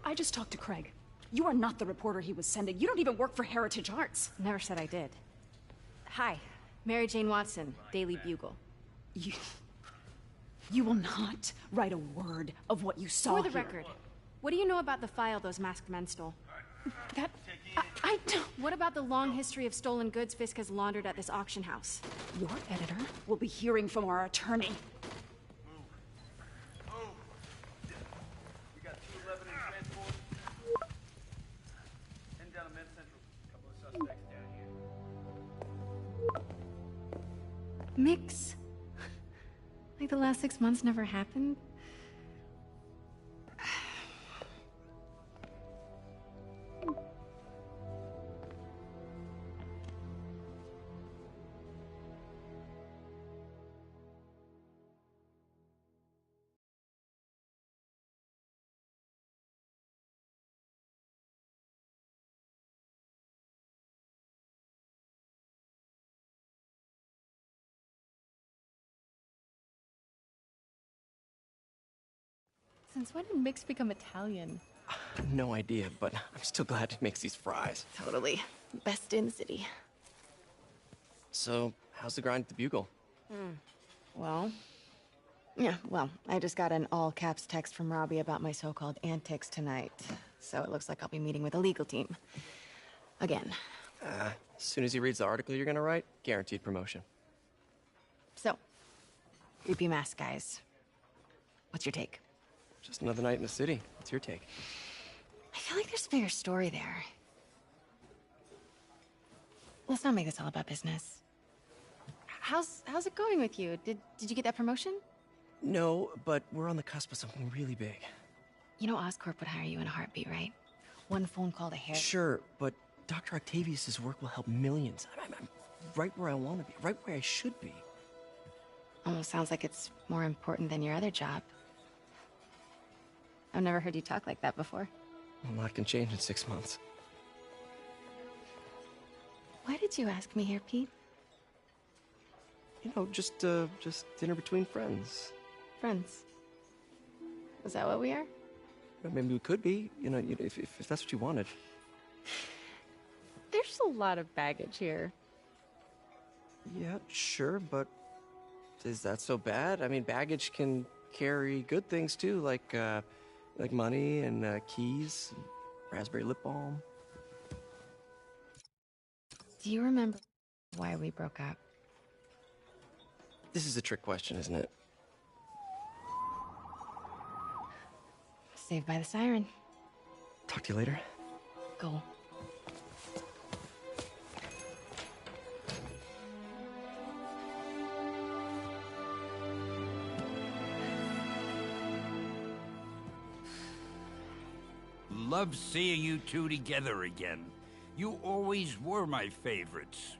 I just talked to Craig. You are not the reporter he was sending. You don't even work for Heritage Arts. Never said I did. Hi, Mary Jane Watson, Daily Bugle. You will not write a word of what you saw For the here. record, what do you know about the file those masked men stole? That... I don't... What about the long history of stolen goods Fisk has laundered at this auction house? Your editor will be hearing from our attorney. We got 211 in transport. Heading down to Med Central. A couple of suspects down here. Mix? Like the last 6 months never happened? Since when did Mix become Italian? No idea, but I'm still glad he makes these fries. Totally. Best in the city. So, how's the grind at the Bugle? Well, I just got an all-caps text from Robbie about my so-called antics tonight. So it looks like I'll be meeting with a legal team. Again. As soon as he reads the article you're gonna write, guaranteed promotion. So, creepy mask guys. What's your take? Just another night in the city. What's your take? I feel like there's a bigger story there. Let's not make this all about business. How's it going with you? Did you get that promotion? No, but we're on the cusp of something really big. You know Oscorp would hire you in a heartbeat, right? One phone call to hair. Sure, but Dr. Octavius's work will help millions. I'm right where I want to be, right where I should be. Almost sounds like it's more important than your other job. I've never heard you talk like that before. A lot can change in 6 months. Why did you ask me here, Pete? You know, just dinner between friends. Friends. Is that what we are? Maybe we could be, if that's what you wanted. There's a lot of baggage here. Yeah, sure, but is that so bad? I mean, baggage can carry good things too, like money and keys, and raspberry lip balm. Do you remember why we broke up? This is a trick question, isn't it? Saved by the siren. Talk to you later. Go. Love seeing you two together again. You always were my favorites.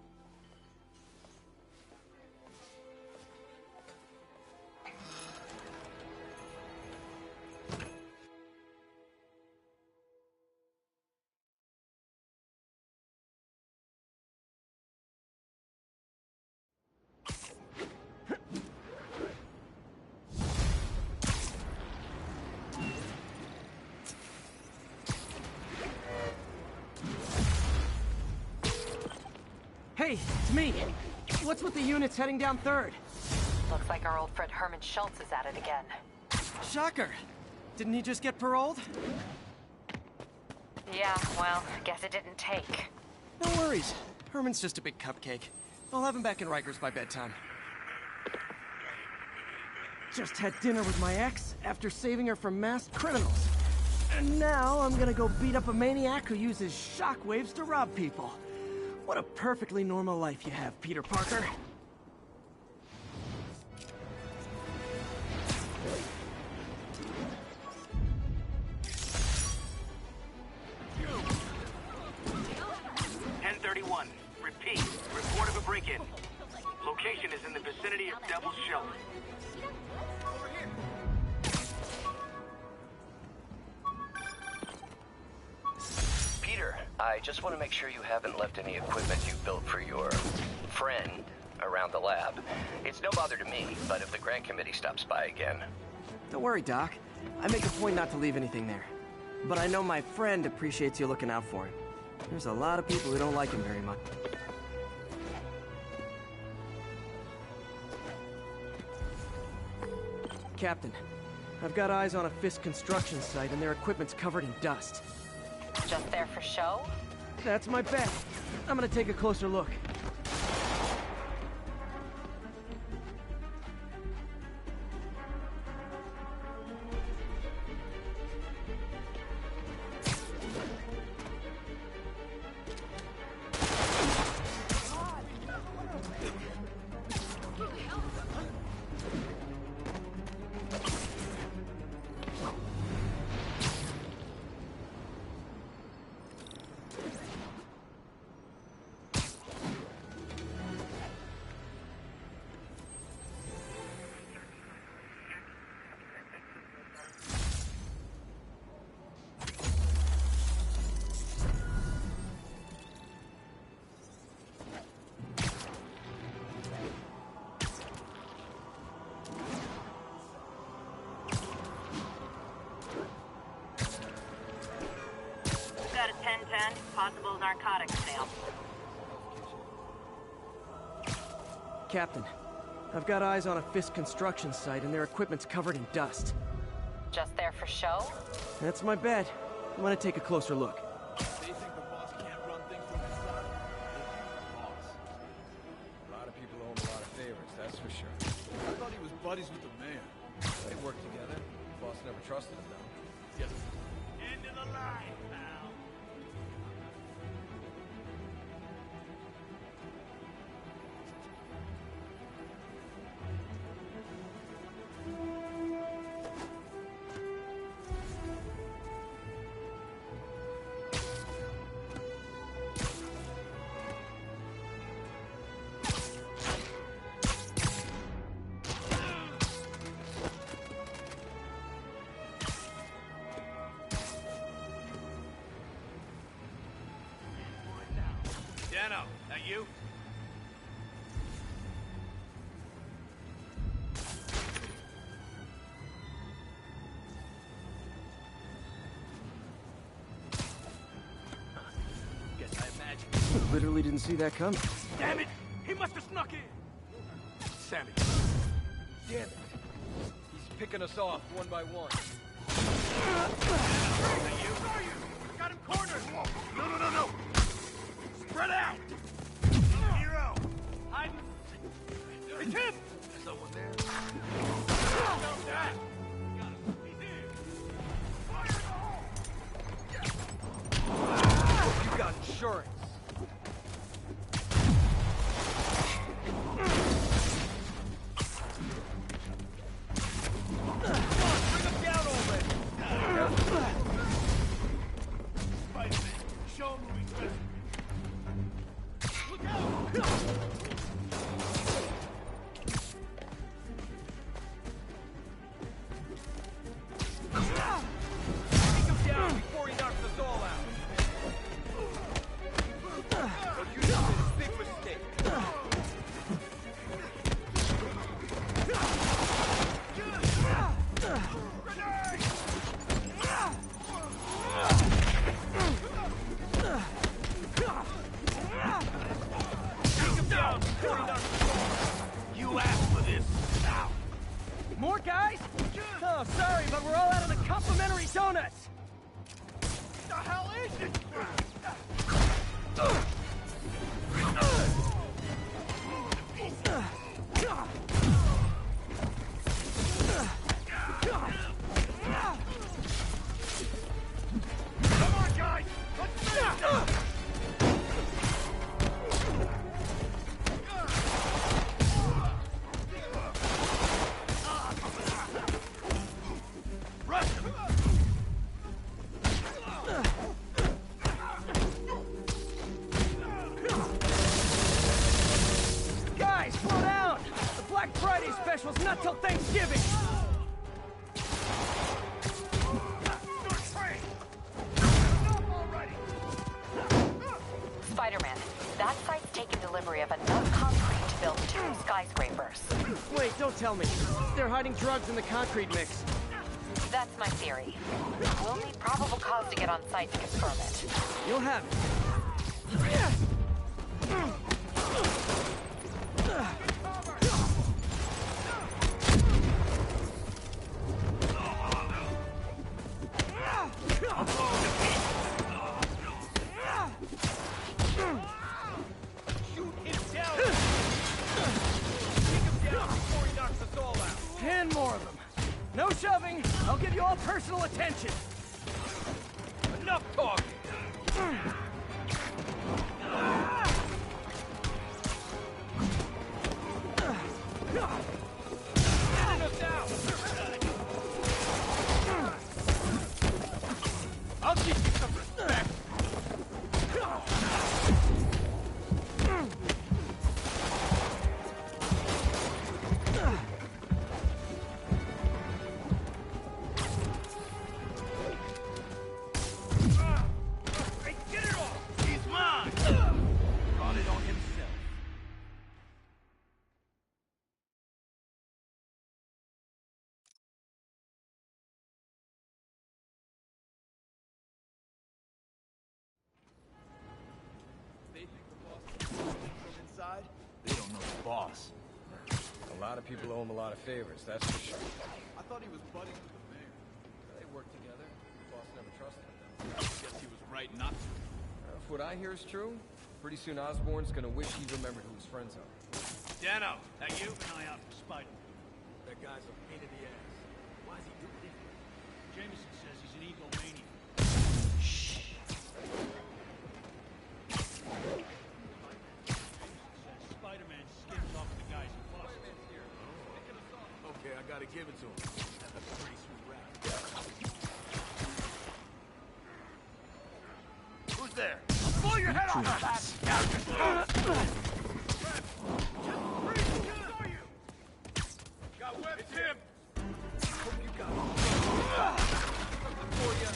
Hey, it's me. What's with the units heading down 3rd? Looks like our old friend Herman Schultz is at it again. Shocker. Didn't he just get paroled? Yeah, well, guess it didn't take. No worries. Herman's just a big cupcake. I'll have him back in Rikers by bedtime. Just had dinner with my ex after saving her from masked criminals. And now I'm gonna go beat up a maniac who uses shockwaves to rob people. What a perfectly normal life you have, Peter Parker. Repeat, report of a break-in. Location is in the vicinity of Devil's Shelter. Peter, I just want to make sure you haven't left any equipment you built for your friend around the lab. It's no bother to me, but if the grant committee stops by again... Don't worry, Doc. I make a point not to leave anything there. but I know my friend appreciates you looking out for him. There's a lot of people who don't like him very much. Captain, I've got eyes on a Fisk construction site and their equipment's covered in dust. Just there for show? That's my bet. I'm gonna take a closer look. Got a 1010, possible narcotics sale. Captain, I've got eyes on a Fisk construction site and their equipment's covered in dust. Just there for show? That's my bet. I'm gonna take a closer look. They think the boss can't run things from inside? Boss. A lot of people owe him a lot of favors, that's for sure. I thought he was buddies with the mayor. They worked together. The boss never trusted him, though. Yes. End of the line, pal. Dano, that you? Guess I imagine. Literally didn't see that coming. Damn it! He must have snuck in! Sammy. Damn it. He's picking us off one by one. Is that you? Where are you? Got him cornered! No! Spread out! Hero! Hide! It's him! There's someone there. Stop that! Got him. He's in! Fire in the hole! You got insurance. Bring him down already! Spiderman, show him who he's with. Look out! Take him down before he knocks us all out. But you just made a big mistake. You asked for this. Now. More guys? Oh, sorry, but we're all out of the complimentary donuts. What the hell is this? Come on, guys! Let's finish! Rush him! Guys, slow down! The Black Friday special's not till Thanksgiving! Spider-Man, that site's taken delivery of enough concrete to build 2 skyscrapers. Wait, don't tell me. They're hiding drugs in the concrete mix. That's my theory. We'll need probable cause to get on site to confirm it. You'll have it. Shoot him down! Take him down before he knocks us all out! 10 more of them. No shoving. I'll give you all personal attention. Enough talking! Getting us out! I'll give you some respect! Hey, get it off! He's mine! Brought it on himself. They think the boss can from inside? They don't know the boss. A lot of people owe him a lot of favors, that's for sure. I thought he was buddies with the mayor. They work together. The boss never trusted them. Guess he was right not to. If what I hear is true, pretty soon Osborn's gonna wish he remembered who his friends are. Dano, that you? Keep an eye out for Spiderman. That guy's a pain in the ass. Why's he doing it? Jameson says he's an egomaniac. Says Spider-Man skims off the guys he busts. Okay, I gotta give it to him. That's a pretty sweet rap. Who's there? Blow your head off, Got web, it's him! Hope you got something for you.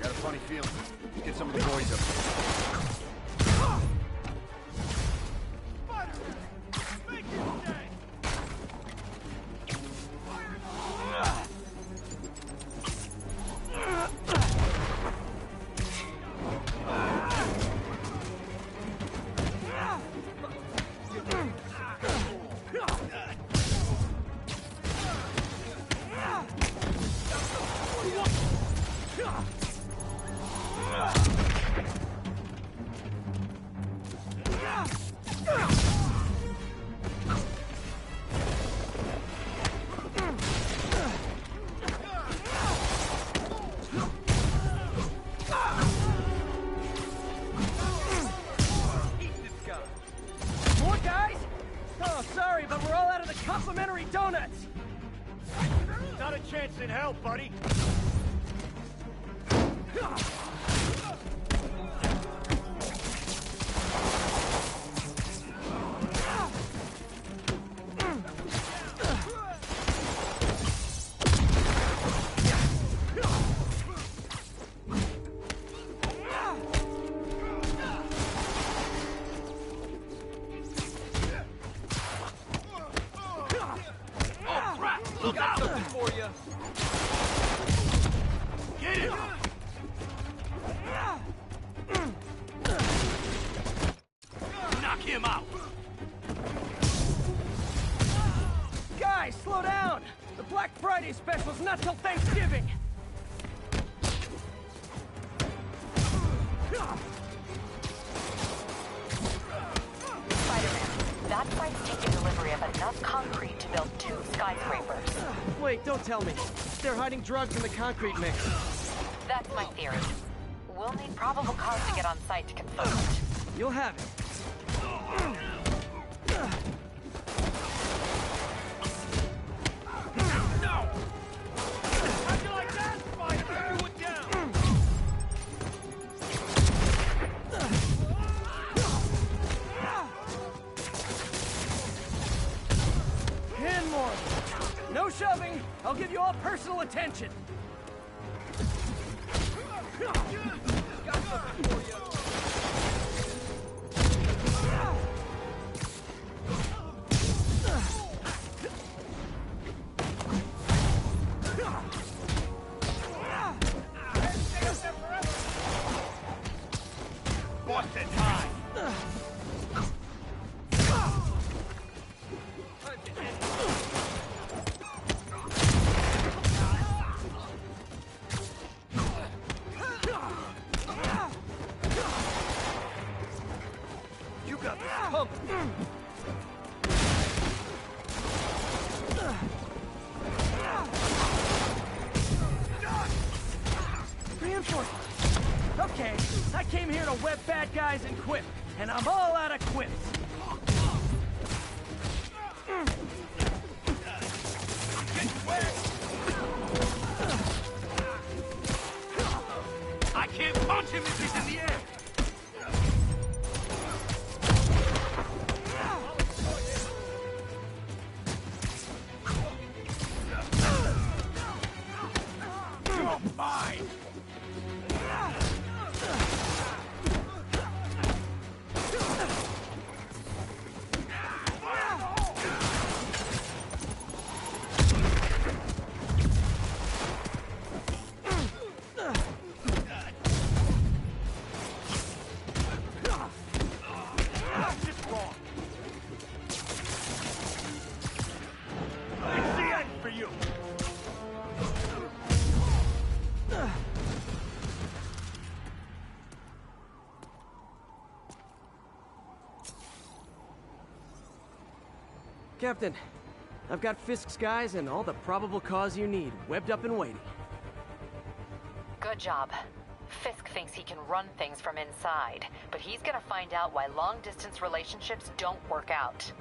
Got a funny feeling. Let's get some of the boys up here. Spider-Man! Make his day! More guys? Oh, sorry, but we're all out of the complimentary donuts. Not a chance in hell, buddy. Got something for you. Get him! Knock him out. Guys, slow down! The Black Friday special's not till Thanksgiving! Spider-Man, that site's taken delivery of enough concrete to build 2 skyscrapers. Wait, don't tell me. They're hiding drugs in the concrete mix. That's my theory. We'll need probable cause to get on site to confirm it. You'll have it. No! How'd you like that, Spider-Man? You down. 10 more. No shoving. I'll give you all personal attention. Got something for you. Help! Reinforcements. Okay, I came here to web bad guys and quip, and I'm all out of quips. I can't punch him if he's in the air! You're mine! Captain, I've got Fisk's guys and all the probable cause you need, webbed up and waiting. Good job. Fisk thinks he can run things from inside, but he's gonna find out why long-distance relationships don't work out.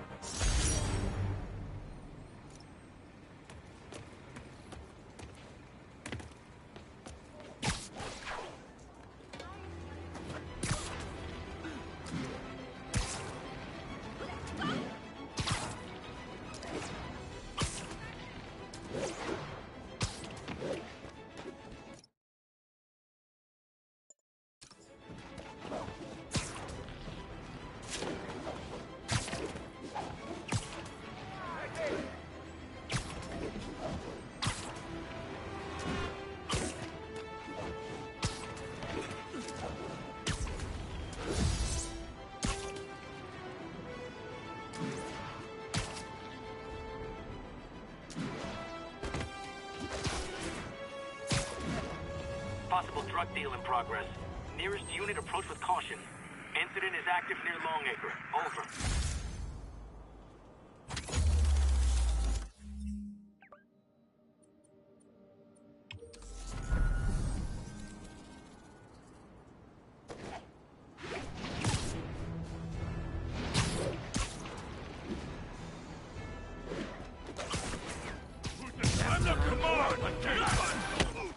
Possible drug deal in progress. Nearest unit approach with caution. Incident is active near Longacre. Over.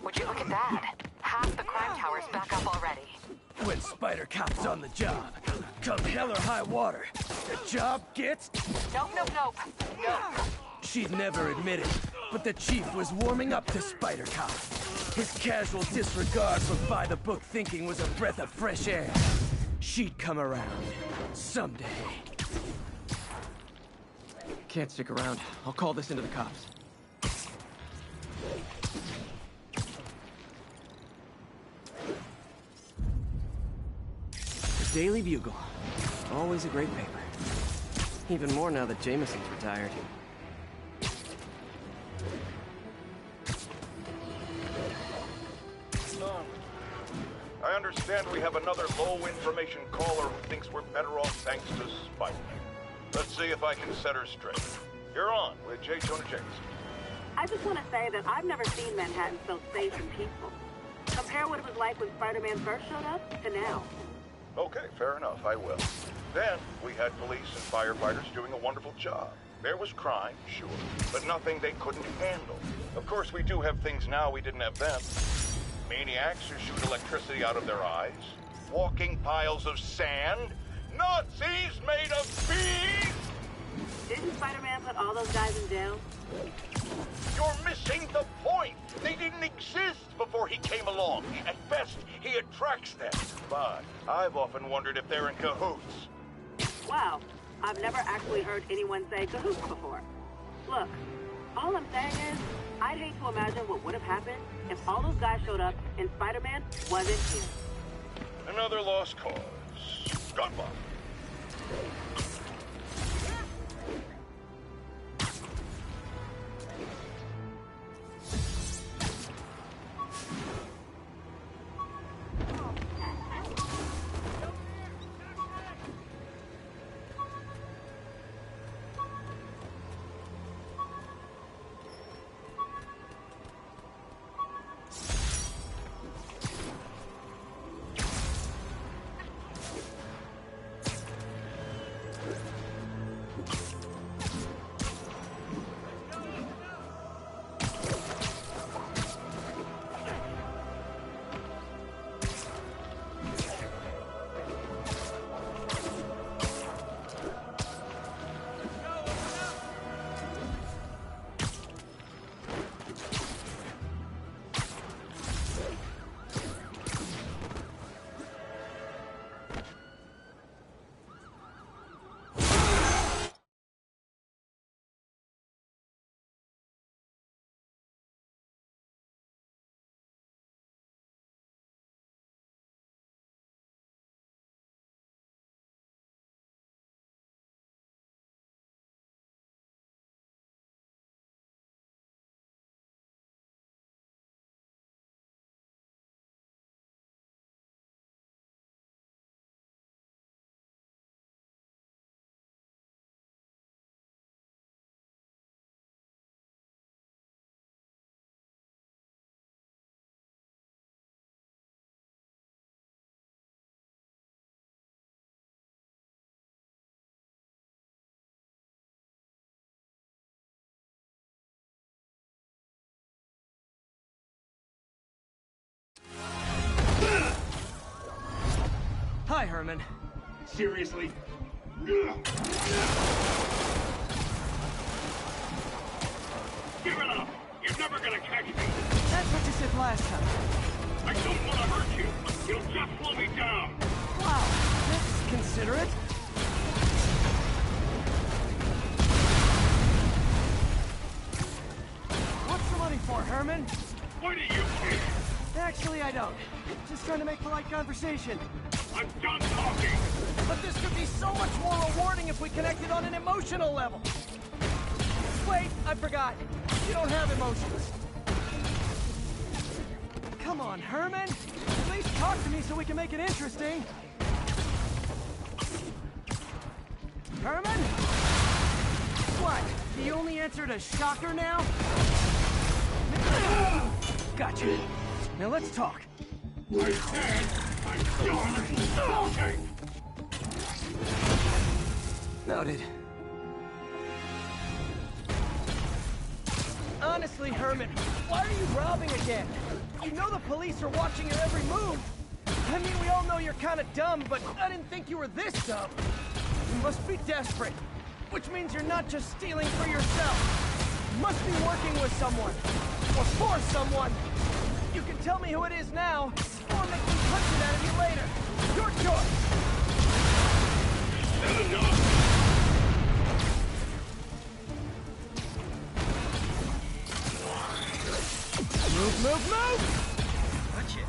Would you look at that? Half the crime tower's back up already. When Spider Cop's on the job, come hell or high water, the job gets... Nope. She'd never admit it, but the chief was warming up to Spider Cop. His casual disregard for by-the-book thinking was a breath of fresh air. She'd come around. Someday. Can't stick around. I'll call this into the cops. The Daily Bugle. Always a great paper. Even more now that Jameson's retired. I understand we have another low-information caller who thinks we're better off thanks to Spider-Man. Let's see if I can set her straight. You're on with J. Jonah Jameson. I just want to say that I've never seen Manhattan so safe and peaceful. Compare what it was like when Spider-Man first showed up to now. Okay, fair enough, I will. Then, we had police and firefighters doing a wonderful job. There was crime, sure, but nothing they couldn't handle. Of course, we do have things now we didn't have then. Maniacs who shoot electricity out of their eyes, walking piles of sand, Nazis made of bees! Didn't Spider-Man put all those guys in jail? You're missing the point! They didn't exist before he came along. At best, he attracts them. But I've often wondered if they're in cahoots. Wow, I've never actually heard anyone say cahoots before. Look, all I'm saying is, I'd hate to imagine what would have happened if all those guys showed up and Spider-Man wasn't here. Another lost cause. Goodbye. Hi, Herman. Seriously? Give it up! You're never gonna catch me! That's what you said last time. I don't want to hurt you! You'll just slow me down! Wow, that's considerate. What's the money for, Herman? Why do you care? Actually, I don't. Just trying to make polite conversation. I'm done talking! But this could be so much more rewarding if we connected on an emotional level. Wait, I forgot. You don't have emotions. Come on, Herman. At least talk to me so we can make it interesting. Herman? What? The only answer to shocker now? Gotcha. Now let's talk. I said I'm done talking! Noted. Honestly, Herman, why are you robbing again? You know the police are watching your every move. I mean, we all know you're kind of dumb, but I didn't think you were this dumb. You must be desperate, which means you're not just stealing for yourself. You must be working with someone, or for someone. You can tell me who it is now, or make me punch it out of you later. Your choice. Enough! Move, move, move! Watch it.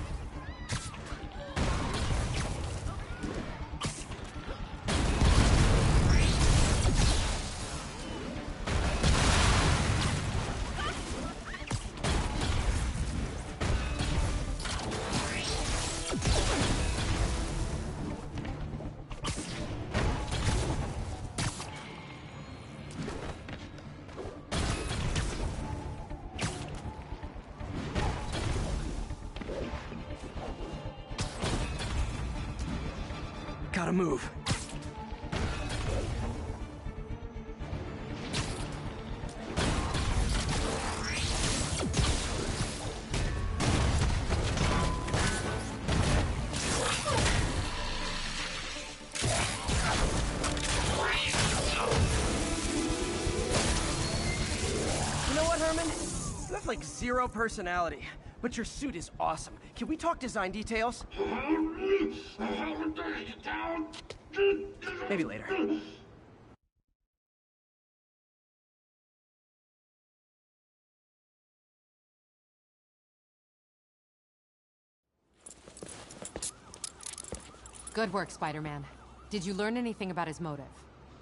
Gotta move. You know what, Herman? You have like zero personality, but your suit is awesome. Can we talk design details? Maybe later. Good work, Spider-Man. Did you learn anything about his motive?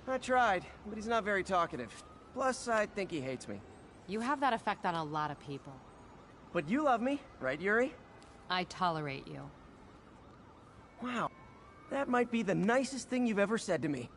I tried, but he's not very talkative. Plus, I think he hates me. You have that effect on a lot of people. But you love me, right, Yuri? I tolerate you. Wow. That might be the nicest thing you've ever said to me.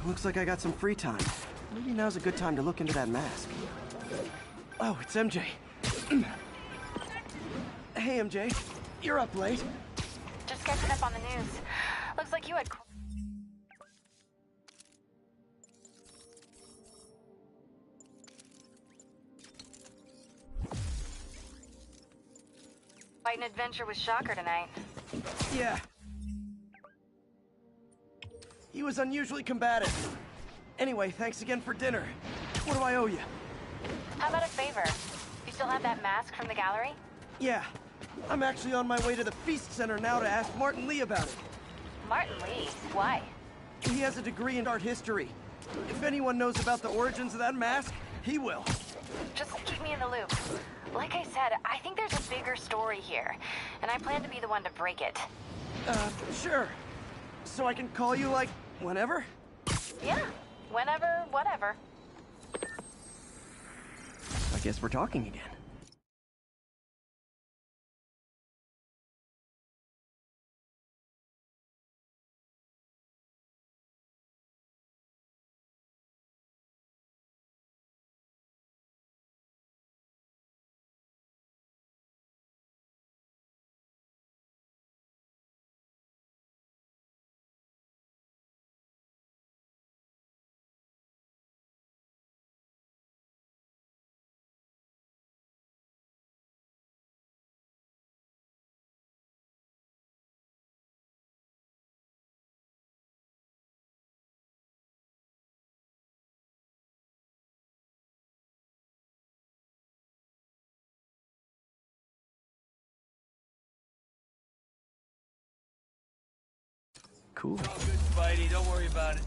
Looks like I got some free time. Maybe now's a good time to look into that mask. Oh, it's MJ. Hey, MJ. You're up late. Just catching up on the news. Looks like you had... Quite an adventure with Shocker tonight. Yeah. He was unusually combative. Anyway, thanks again for dinner. What do I owe you? How about a favor? You still have that mask from the gallery? Yeah. I'm actually on my way to the Feast Center now to ask Martin Lee about it. Martin Lee? Why? He has a degree in art history. If anyone knows about the origins of that mask, he will. Just keep me in the loop. Like I said, I think there's a bigger story here, and I plan to be the one to break it. Sure. So I can call you, like, whenever? Yeah, whenever, whatever. I guess we're talking again. Cool. All good, Spidey. Don't worry about it.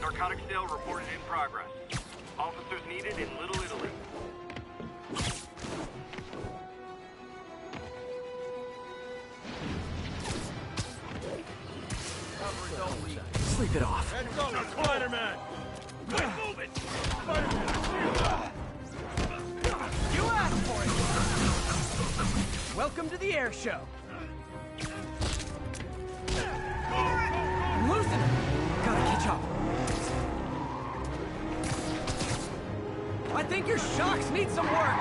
Narcotic sale reported in progress. Officers needed in Little Italy. Sleep it off. Heads up, Spider-Man! Quick, move it! Spider-Man! You asked for it! Welcome to the air show. I'm losing it! Gotta catch up. I think your shocks need some work.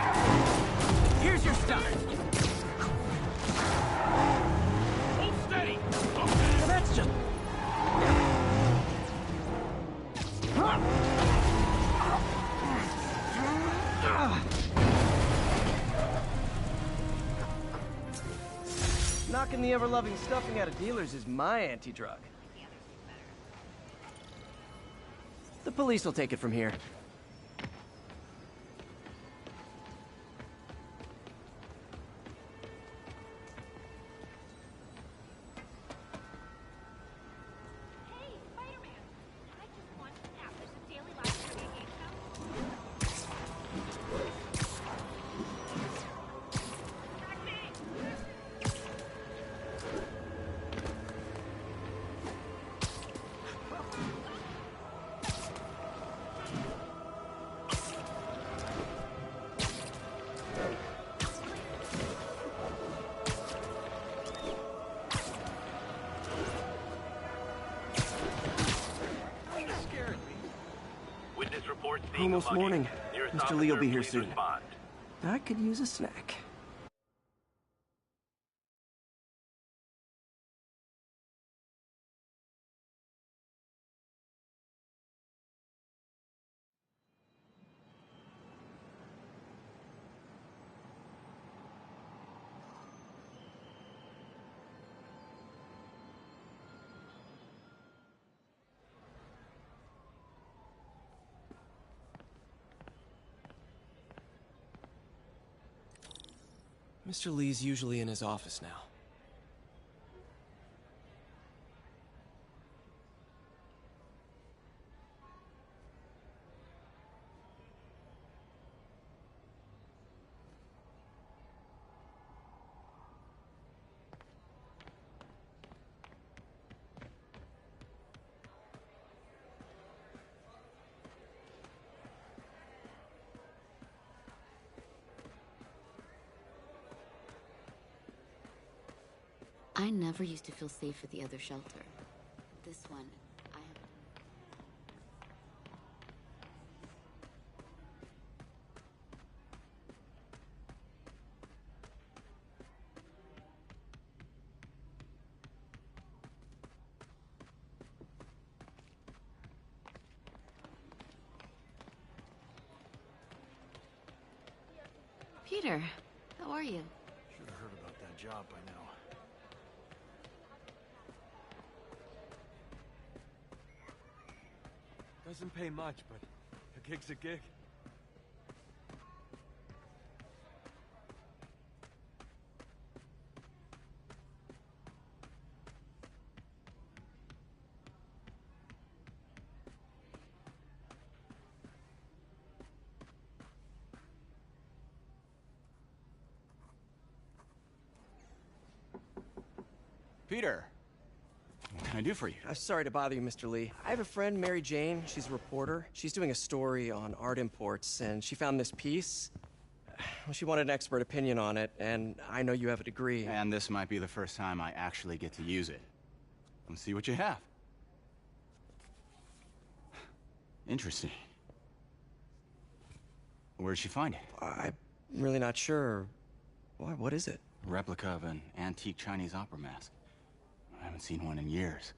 Here's your stuff. Hold steady! Well, that's just... Knocking the ever-loving stuffing out of dealers is my anti-drug. The police will take it from here. Almost morning. Mr. Lee will be here soon. I could use a snack. Mr. Lee's usually in his office now. I never used to feel safe at the other shelter. This one, I have... Peter, how are you? Should have heard about that job by now. Doesn't pay much, but a gig's a gig. Peter, what can I do for you? Sorry to bother you, Mr. Lee. I have a friend, Mary Jane. She's a reporter. She's doing a story on art imports, and she found this piece. Well, she wanted an expert opinion on it, and I know you have a degree. And this might be the first time I actually get to use it. Let's see what you have. Interesting. Where'd she find it? I'm really not sure. What is it? A replica of an antique Chinese opera mask. I haven't seen one in years.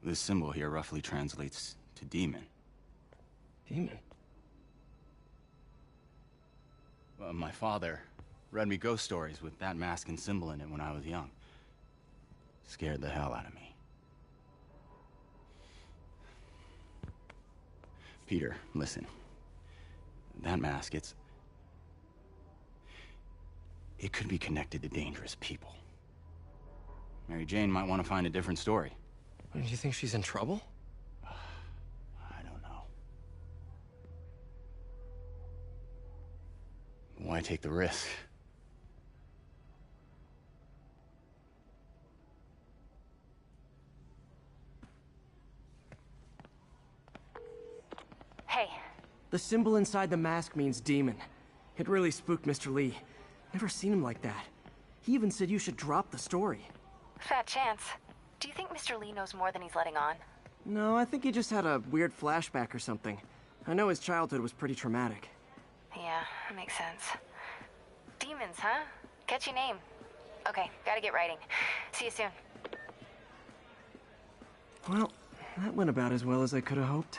This symbol here roughly translates to demon. Demon? Well, my father read me ghost stories with that mask and symbol in it when I was young. Scared the hell out of me. Peter, listen. That mask, it could be connected to dangerous people. Mary Jane might want to find a different story. Do you think she's in trouble? I don't know. Why take the risk? Hey. The symbol inside the mask means demon. It really spooked Mr. Lee. Never seen him like that. He even said you should drop the story. Fat chance. Do you think Mr. Lee knows more than he's letting on? No, I think he just had a weird flashback or something. I know his childhood was pretty traumatic. Yeah, makes sense. Demons, huh? Catchy name. Okay, gotta get writing. See you soon. Well, that went about as well as I could have hoped.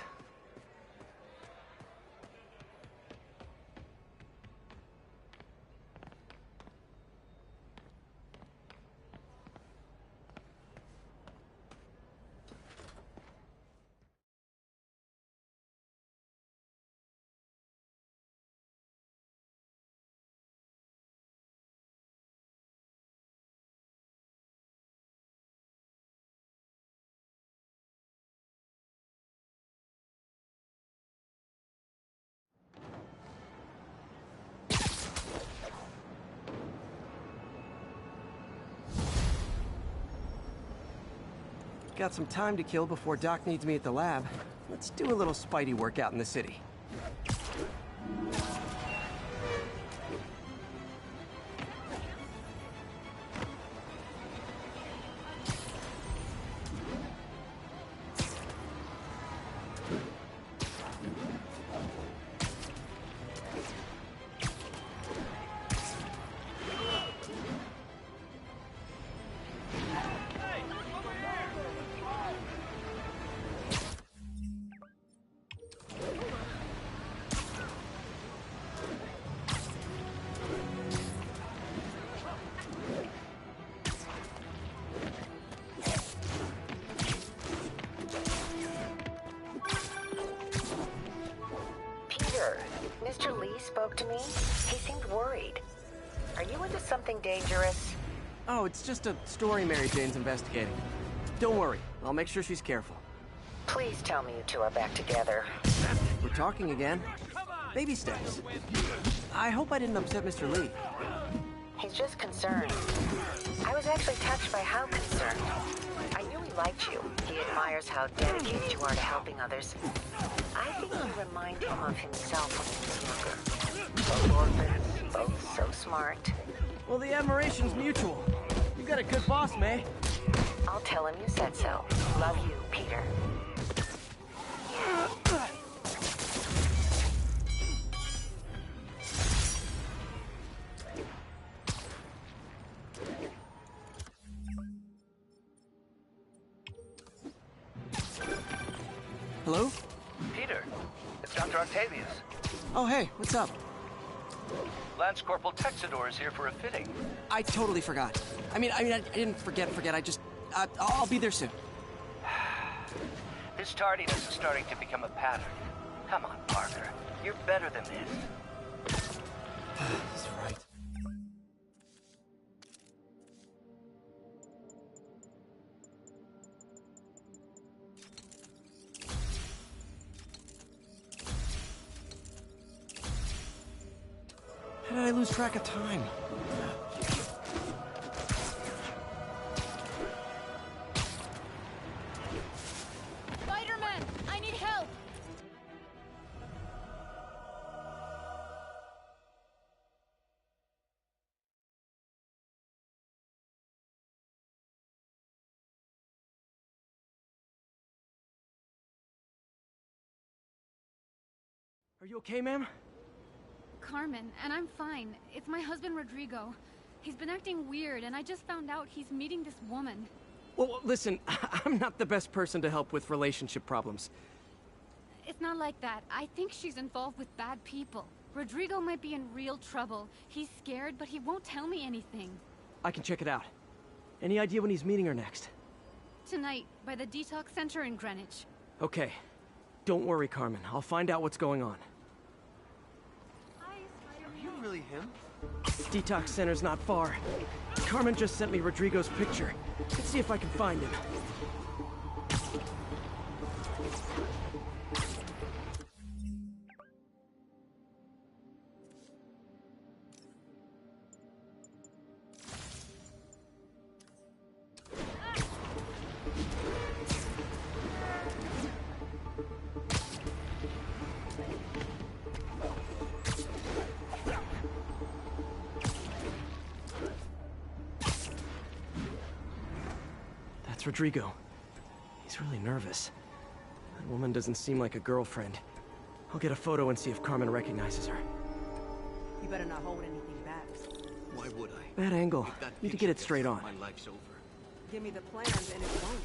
Got some time to kill before Doc needs me at the lab. Let's do a little Spidey workout in the city. Mr. Lee spoke to me. He seemed worried. Are you into something dangerous? Oh, it's just a story Mary Jane's investigating. Don't worry, I'll make sure she's careful. Please tell me you two are back together. We're talking again. Baby steps. I hope I didn't upset Mr. Lee. He's just concerned. I was actually touched by how concerned. I knew he liked you. He admires how dedicated you are to helping others. I think you remind him of himself when he was younger. Both orphans, both so smart. Well, the admiration's mutual. You got a good boss, May. I'll tell him you said so. Love you, Peter. Hello? Peter, it's Dr. Octavius. Oh, hey, what's up? Lance Corporal Texador is here for a fitting. I totally forgot. I didn't forget. I just, I'll be there soon. This tardiness is starting to become a pattern. Come on, Parker. You're better than this. He's right. How did I lose track of time? Spider-Man, I need help! Are you okay, ma'am? Carmen, and I'm fine. It's my husband, Rodrigo. He's been acting weird, and I just found out he's meeting this woman. Well, listen, I'm not the best person to help with relationship problems. It's not like that. I think she's involved with bad people. Rodrigo might be in real trouble. He's scared, but he won't tell me anything. I can check it out. Any idea when he's meeting her next? Tonight, by the detox center in Greenwich. Okay. Don't worry, Carmen. I'll find out what's going on. Are you really him? Detox center's not far. Carmen just sent me Rodrigo's picture. Let's see if I can find him. That's Rodrigo. He's really nervous. That woman doesn't seem like a girlfriend. I'll get a photo and see if Carmen recognizes her. You better not hold anything back. Why would I? Bad angle. Need to get it straight on. My life's over. Give me the plans and it won't.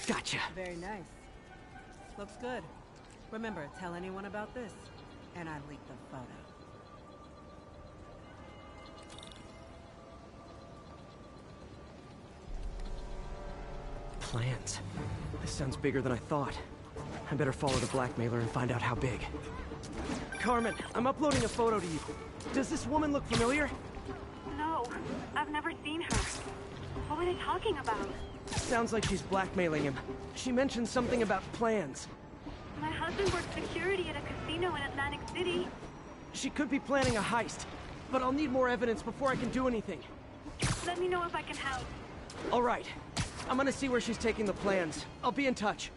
Gotcha. Very nice. Looks good. Remember, tell anyone about this, and I leak the photo. Plans. This sounds bigger than I thought. I better follow the blackmailer and find out how big. Carmen, I'm uploading a photo to you. Does this woman look familiar? No, I've never seen her. What were they talking about? Sounds like she's blackmailing him. She mentioned something about plans. My husband works security at a casino in Atlantic City. She could be planning a heist, but I'll need more evidence before I can do anything. Let me know if I can help. All right. I'm gonna see where she's taking the plans. I'll be in touch.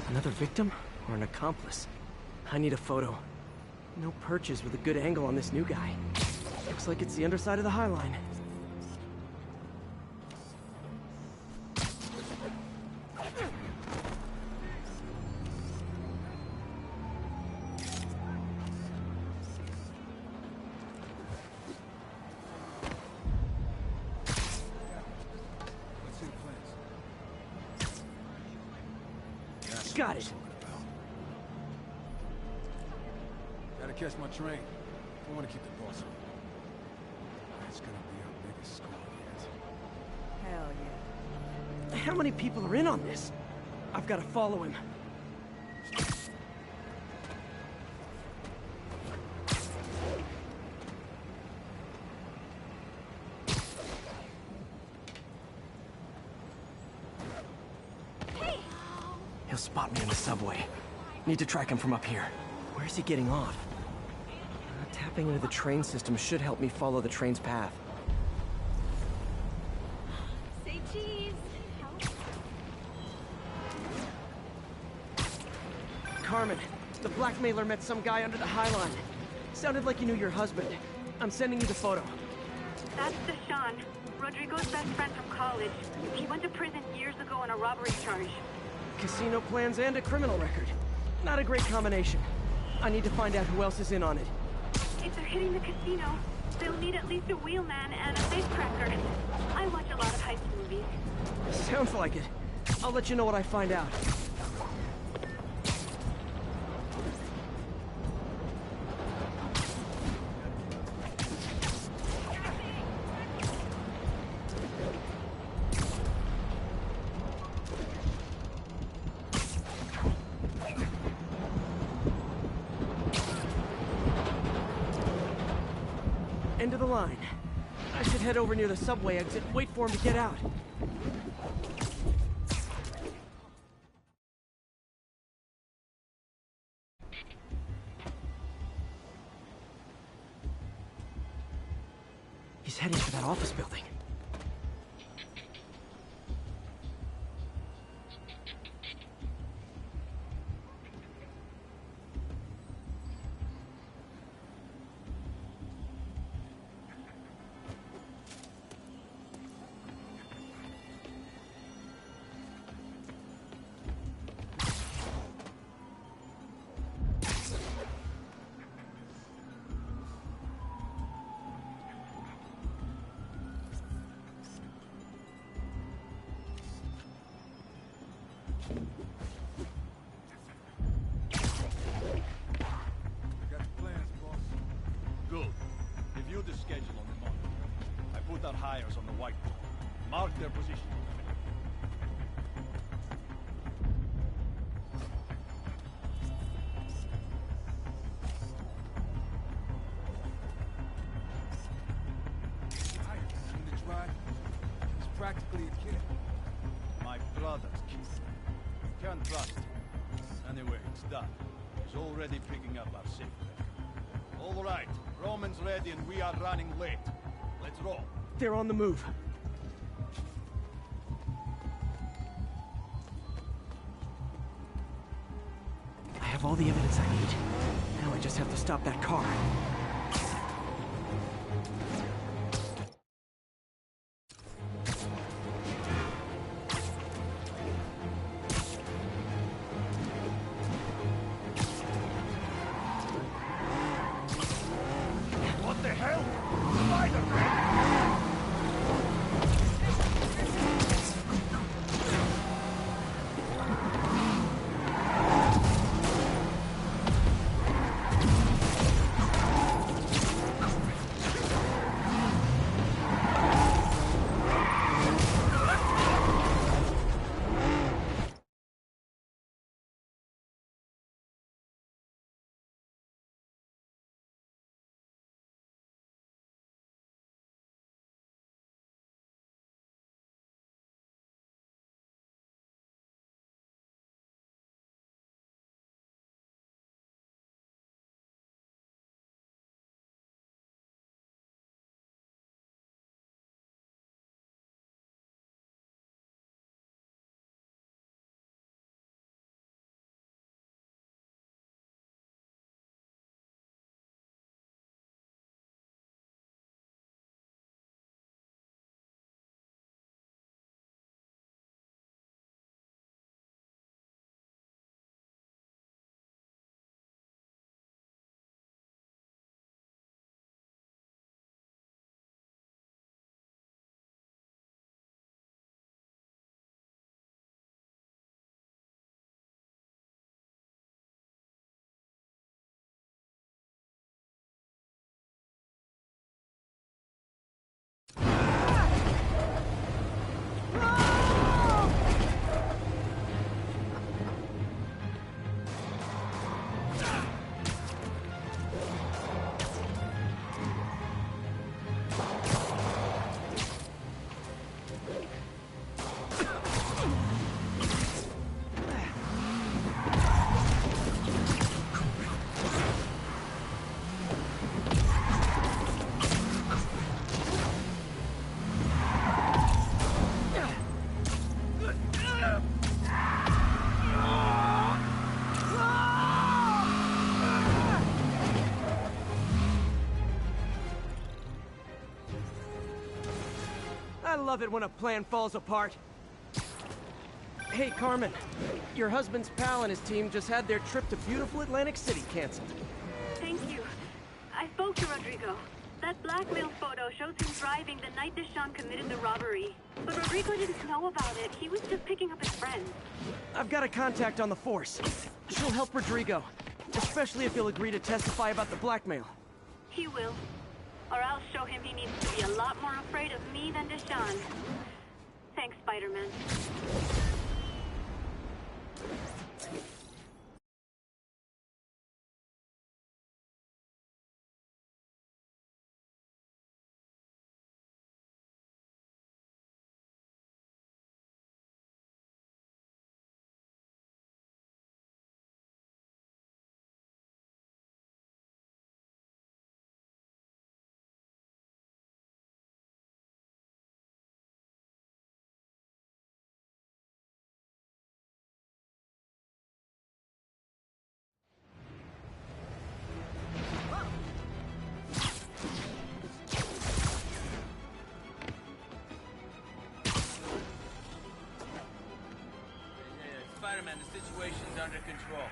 Another victim or an accomplice? I need a photo. No perches with a good angle on this new guy. Looks like it's the underside of the High Line. Got it. Gotta catch my train. I want to keep the boss on. That's gonna be our biggest score yet. Hell yeah. How many people are in on this? I've got to follow him. spot me in the subway. Need to track him from up here. Where's he getting off? Tapping into the train system should help me follow the train's path. Say cheese. Carmen, the blackmailer met some guy under the High Line. Sounded like he knew your husband. I'm sending you the photo. That's Deshaun, Rodrigo's best friend from college. He went to prison years ago on a robbery charge. Casino plans and a criminal record. Not a great combination. I need to find out who else is in on it. If they're hitting the casino, they'll need at least a wheelman and a safecracker. I watch a lot of heist movies. Sounds like it. I'll let you know what I find out. End of the line. I should head over near the subway exit, wait for him to get out. He's heading for that office building. Hires on the whiteboard. Mark their positions. In the drive, he's practically a kid. My brother's kid. You can't trust him. Anyway, it's done. He's already picking up our safe record. All right, Roman's ready and we are running late. Let's roll. They're on the move. I have all the evidence I need. Now I just have to stop that car. What the hell? Spider-Man! love it when a plan falls apart. Hey, Carmen. Your husband's pal and his team just had their trip to beautiful Atlantic City canceled. Thank you. I spoke to Rodrigo. That blackmail photo shows him driving the night Deshaun committed the robbery. But Rodrigo didn't know about it. He was just picking up his friend. I've got a contact on the force. She'll help Rodrigo, especially if he'll agree to testify about the blackmail. He will. Or I'll show him he needs to be a lot more afraid of me than Deshaun. Thanks, Spider-Man. Spider-Man, the situation's under control.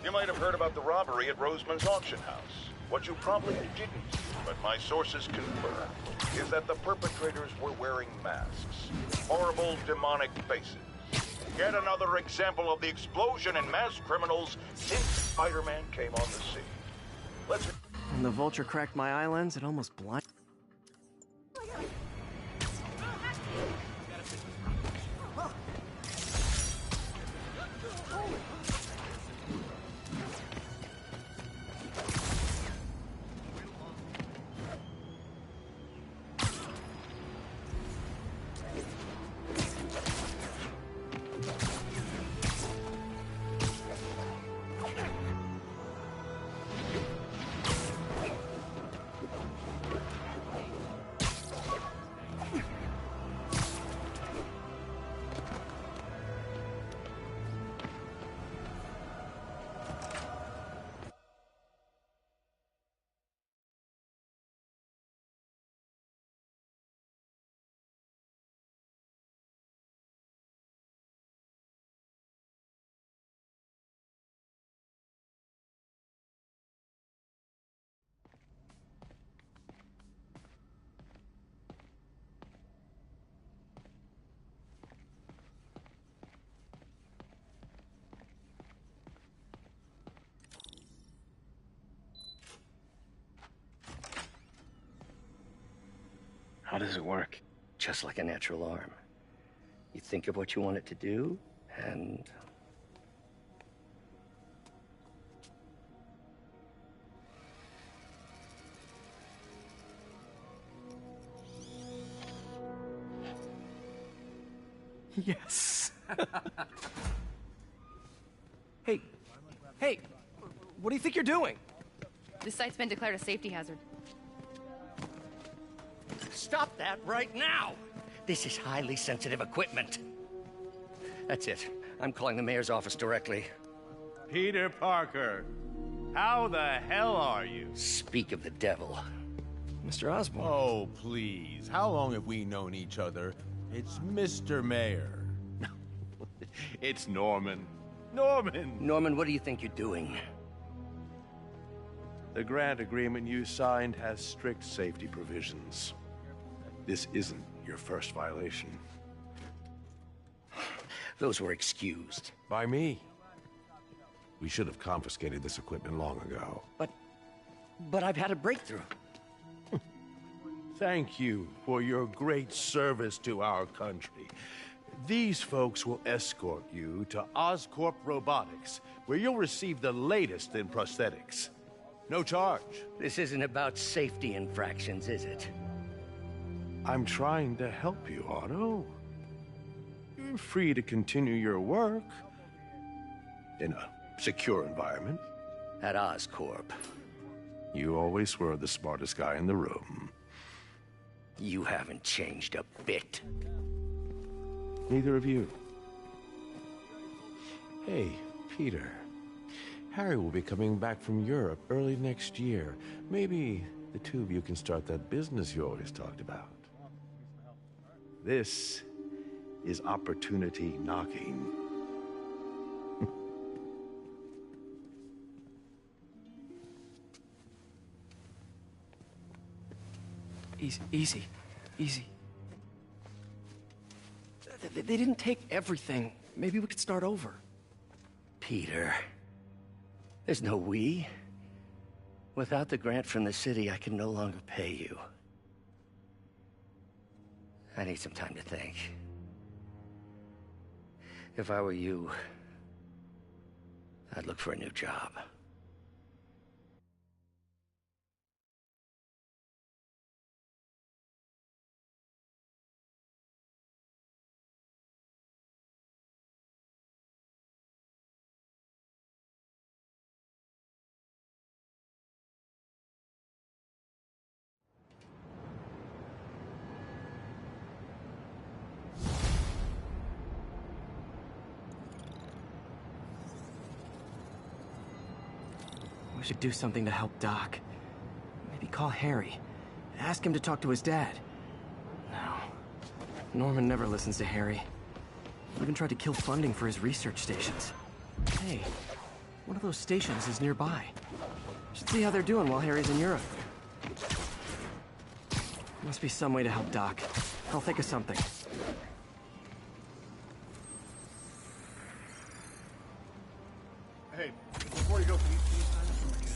You might have heard about the robbery at Roseman's auction house. What you probably didn't, but my sources confirm, is that the perpetrators were wearing masks. Horrible, demonic faces. Yet another example of the explosion in mass criminals since Spider-Man came on the scene. Let's... When the vulture cracked my eye lens, it almost blinded. How does it work? Just like a natural arm. You think of what you want it to do, and... Yes. Hey, what do you think you're doing? This site's been declared a safety hazard. Stop that right now! This is highly sensitive equipment. That's it. I'm calling the mayor's office directly. Peter Parker, how the hell are you? Speak of the devil. Mr. Osborn. Oh, please. How long have we known each other? It's Mr. Mayor. It's Norman. Norman! Norman, what do you think you're doing? The grant agreement you signed has strict safety provisions. This isn't your first violation. Those were excused. By me. We should have confiscated this equipment long ago. But I've had a breakthrough. Thank you for your great service to our country. These folks will escort you to Oscorp Robotics, where you'll receive the latest in prosthetics. No charge. This isn't about safety infractions, is it? I'm trying to help you, Otto. You're free to continue your work in a secure environment. At Oscorp. You always were the smartest guy in the room. You haven't changed a bit. Neither of you. Hey, Peter. Harry will be coming back from Europe early next year. Maybe the two of you can start that business you always talked about. This is opportunity knocking. Easy. They didn't take everything. Maybe we could start over. Peter, there's no we. Without the grant from the city, I can no longer pay you. I need some time to think. If I were you, I'd look for a new job. We should do something to help Doc. Maybe call Harry. Ask him to talk to his dad. No. Norman never listens to Harry. He even tried to kill funding for his research stations. Hey, one of those stations is nearby. Should see how they're doing while Harry's in Europe. Must be some way to help Doc. I'll think of something. Hey, before you go, can you sign this for my kids?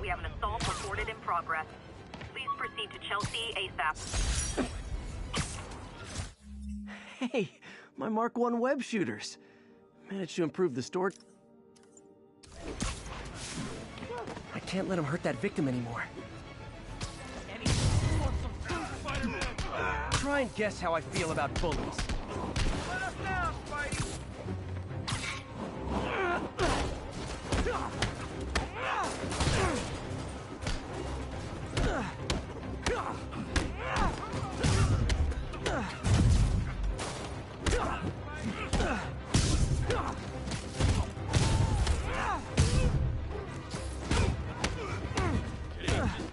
We have an assault reported in progress. Please proceed to Chelsea ASAP. Hey, my Mark I web shooters. Managed to improve the store. I can't let him hurt that victim anymore. Try and guess how I feel about bullies. Let us down, Spidey!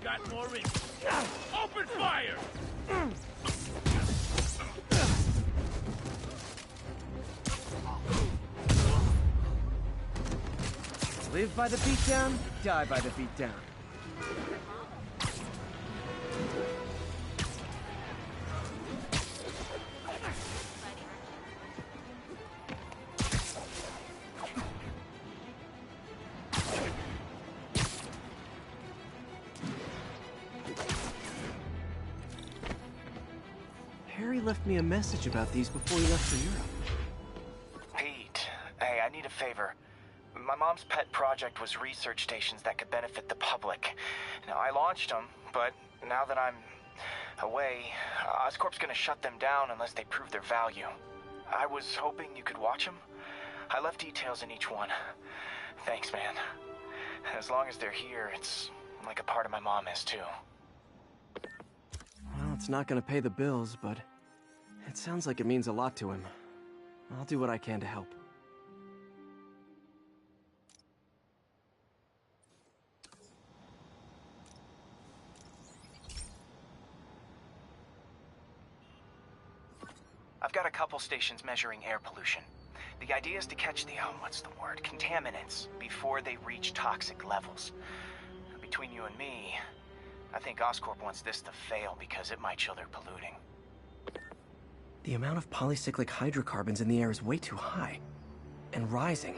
Got more in. Open fire! Live by the beatdown, die by the beatdown. Jerry left me a message about these before he left for Europe. Pete, hey, I need a favor. My mom's pet project was research stations that could benefit the public. Now, I launched them, but now that I'm away, Oscorp's gonna shut them down unless they prove their value. I was hoping you could watch them. I left details in each one. Thanks, man. As long as they're here, it's like a part of my mom is, too. Well, it's not gonna pay the bills, but it sounds like it means a lot to him. I'll do what I can to help. I've got a couple stations measuring air pollution. The idea is to catch the, contaminants before they reach toxic levels. Between you and me, I think Oscorp wants this to fail because it might show they're polluting. The amount of polycyclic hydrocarbons in the air is way too high. And rising.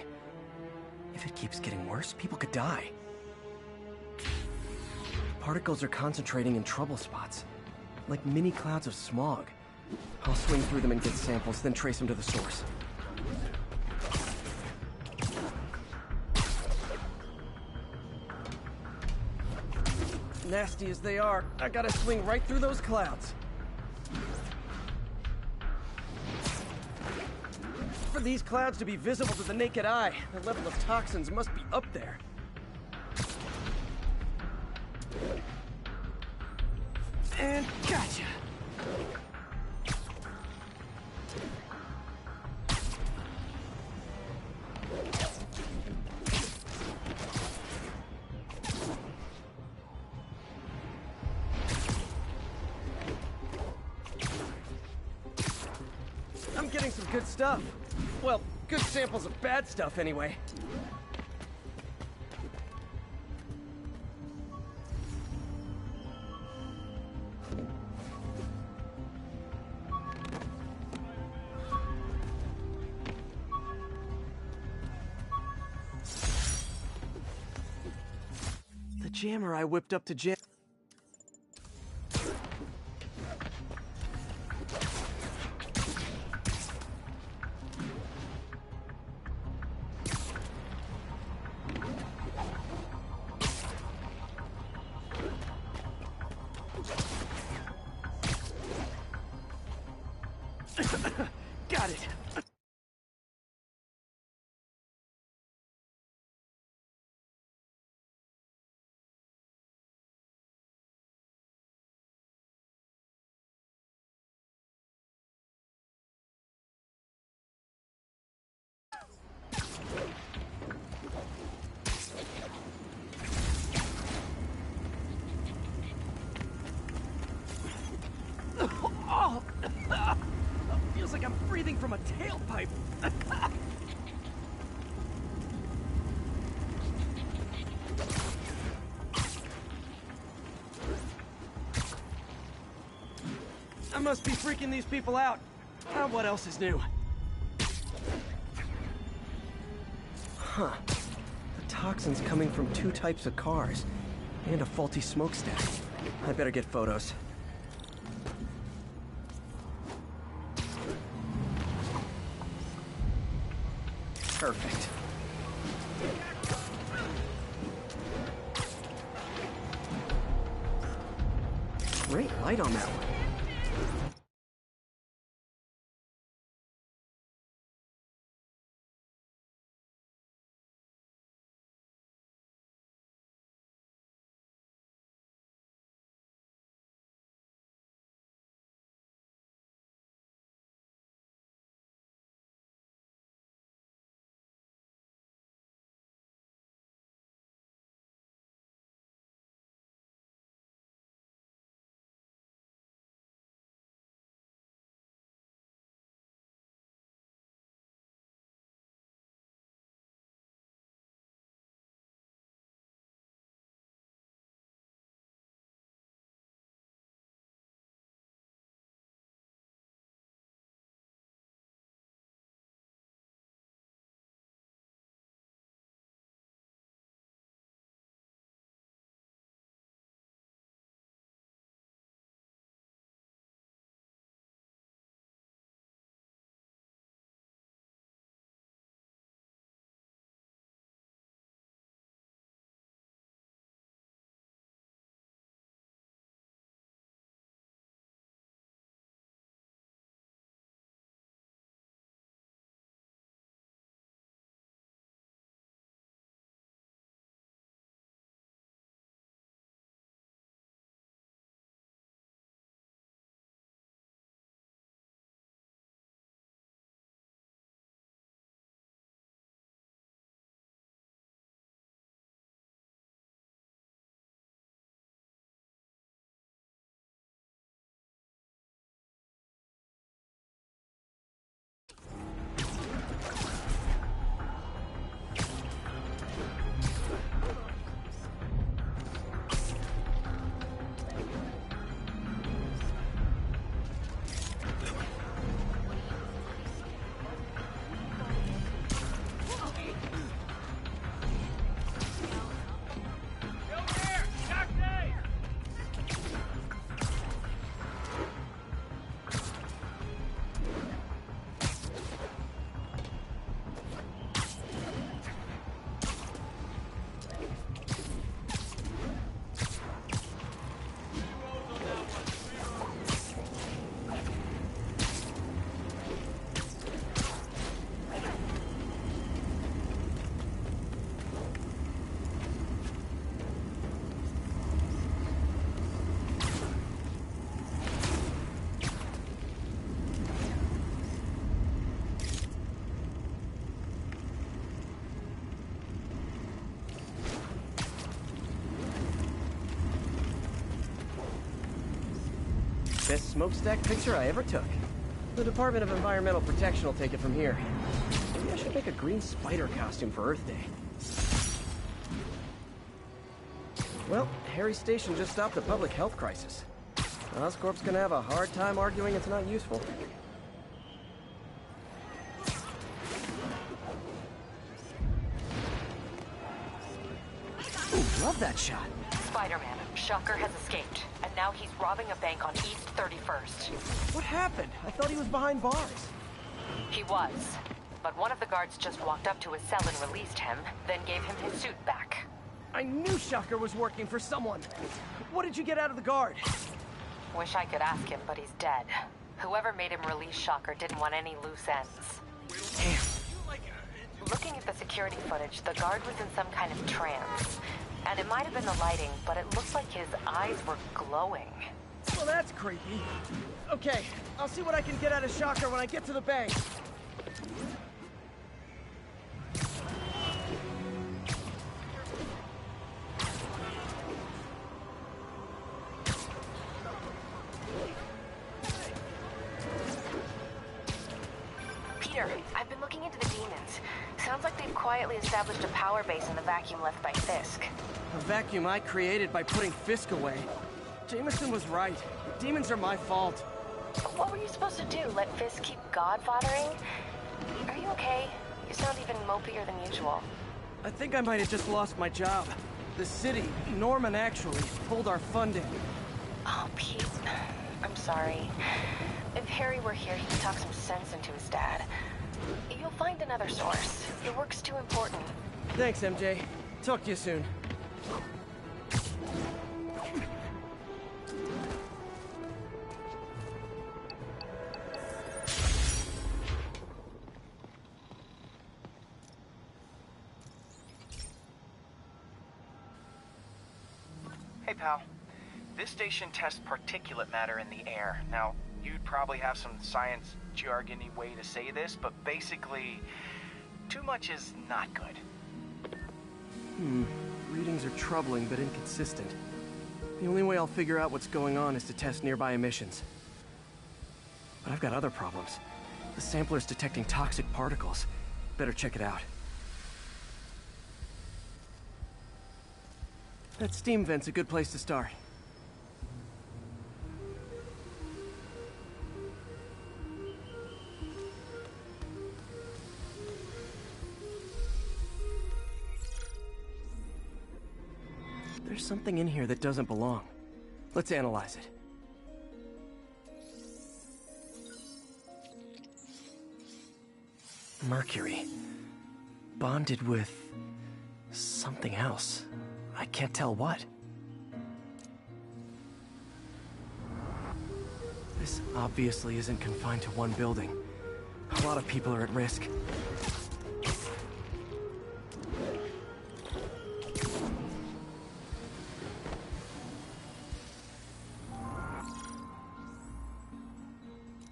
If it keeps getting worse, people could die. Particles are concentrating in trouble spots, like mini clouds of smog. I'll swing through them and get samples, then trace them to the source. Nasty as they are, I gotta swing right through those clouds. For these clouds to be visible to the naked eye, the level of toxins must be up there. And gotcha! I'm getting some good stuff. Well, good samples of bad stuff anyway. The jammer I whipped up to jam. Got it. Oh! Feels like I'm breathing from a tailpipe. I must be freaking these people out. What else is new? Huh. The toxin's coming from 2 types of cars. And a faulty smokestack. I better get photos. Perfect. Great light on that one. best smokestack picture I ever took. The Department of Environmental Protection will take it from here. Maybe I should make a green spider costume for Earth Day. Well, Harry's station just stopped a public health crisis. Oscorp's gonna have a hard time arguing it's not useful. Ooh, love that shot. Spider-Man, Shocker has escaped, and now he's robbing a bank on East 31st. What happened? I thought he was behind bars. He was, but one of the guards just walked up to his cell and released him, then gave him his suit back. I knew Shocker was working for someone. What did you get out of the guard? Wish I could ask him, but he's dead. Whoever made him release Shocker didn't want any loose ends. Damn. Looking at the security footage, the guard was in some kind of trance. And it might have been the lighting, but it looks like his eyes were glowing. Well, that's creepy. Okay, I'll see what I can get out of Shocker when I get to the bank. Peter, I've been looking into the demons. Sounds like they've quietly established a power base in the vacuum left by Fisk. A vacuum I created by putting Fisk away. Jameson was right. Demons are my fault. What were you supposed to do? Let Fisk keep godfathering? Are you okay? You sound even mopier than usual. I think I might have just lost my job. The city, Norman actually, pulled our funding. Oh, Pete. I'm sorry. If Harry were here, he'd talk some sense into his dad. You'll find another source. Your work's too important. Thanks, MJ. Talk to you soon. Hey, pal. This station tests particulate matter in the air. Now, you'd probably have some science jargony way to say this, but basically, too much is not good. Readings are troubling but inconsistent. The only way I'll figure out what's going on is to test nearby emissions. But I've got other problems. The sampler's detecting toxic particles. Better check it out. That steam vent's a good place to start. There's something in here that doesn't belong. Let's analyze it. Mercury. Bonded with something else. I can't tell what. This obviously isn't confined to one building. A lot of people are at risk.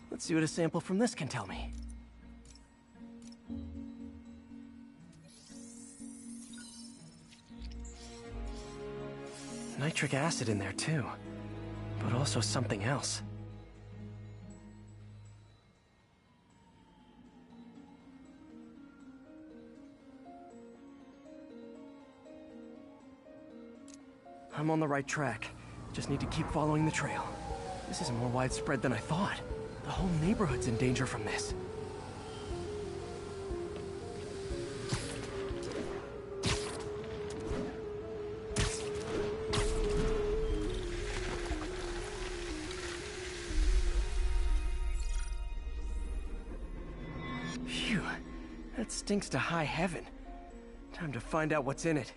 Let's see what a sample from this can tell me. Nitric acid in there too, but also something else. I'm on the right track. Just need to keep following the trail. This is more widespread than I thought. The whole neighborhood's in danger from this. Phew, that stinks to high heaven. Time to find out what's in it.